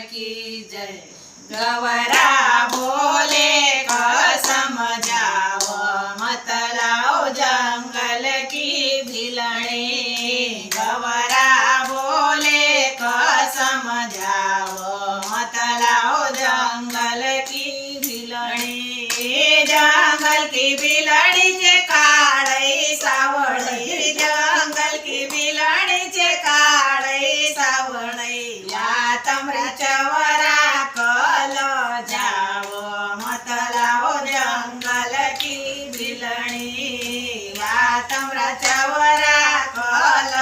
की जय। गवरा बोले कसम जाओ मत लाओ जंगल की भिलने। गवरा बोले कसम जाओ मत लाओ जंगल की भिलने। जंगल की भिलनी चे काळे सावळे, जंगल की भिलनी चे काळे सावळे। या तमराच्या वरा कल जाओ मत लाओ जंगल की भिलनी। या तमराच्या वरा कल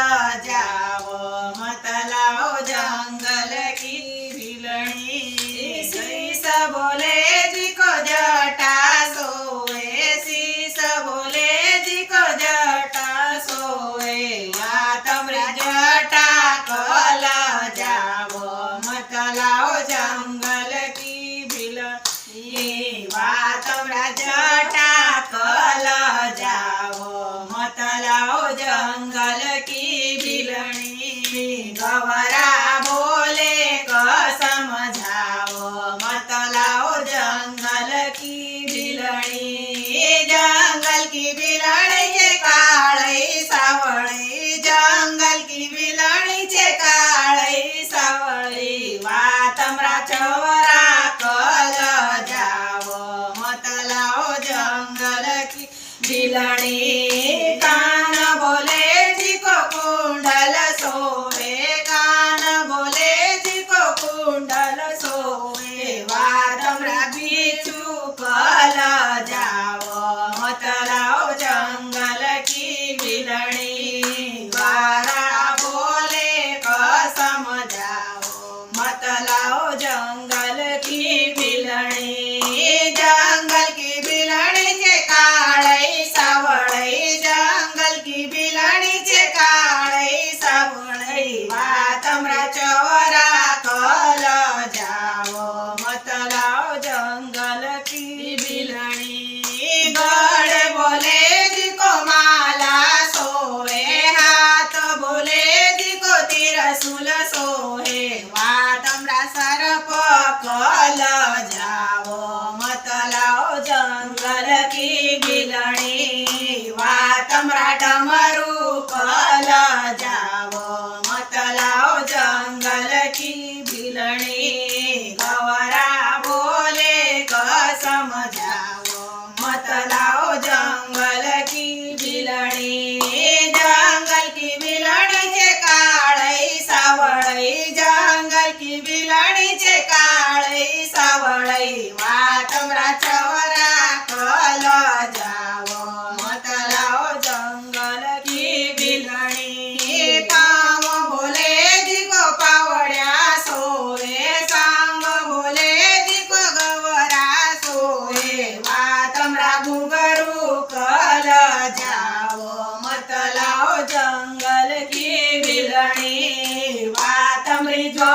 जाओ मत लाओ जंगल की भिलनी। शीस बोले जी को जटा सोए, शीस बोले जी को जटा सोए। या तमरी जटा कल जाओ मत लाओ जंगल की भिलनी। वा तमरा जटा कल जाओ मत लाओ जंगल की भिलनी। गवरा बोले कसम जाओ मत लाओ जंगल की भिलनी। जंगल की भिलनी चे काळे सावळे, जंगल की भिलनी चे काळे सावळे। वा तमराच्या वरा कल जाओ मत लाओ जंगल की भिलनी। कान बोले जी को कुंडल सोए, कान बोले जी को कुंडल सोए। वा तमरा बिच्छू कल जाओ मत लाओ जंगल की भिलनी। वारा बोले कसम जाओ मत लाओ जंगल की भिलनी। जंगल की भिलनी चे काळे सावळे, जंगल की भिलनी चे काळे सावळे। वा तमराच्या वरा कल जाओ मत लाओ जंगल की भिलनी। गड बोले जी को माला सोए, हाथ बोले जी को तिरसुल सोए। वा तमरा सर्प कल जाओ मत लाओ जंगल की भिलनी। वा तमरा डमरू कल जाओ मत लाओ जंगल की भिलनी। गवरा बोले कसम जाओ मत लाओ जंगल की भिलनी। जंगल की भिलनी चे काळे सावळे, जंगल की भिलनी चे काळे सावळे। वा तमराच्या वरा कल जाओ मत लाओ जंगल की भिलनी। काम बोले जी को पावड्या सोए, सांग बोले जी को गवरा सोए। वा तमरा घुंघरू कल जाओ मत लाओ जंगल की भिलनी। वा तमरी जो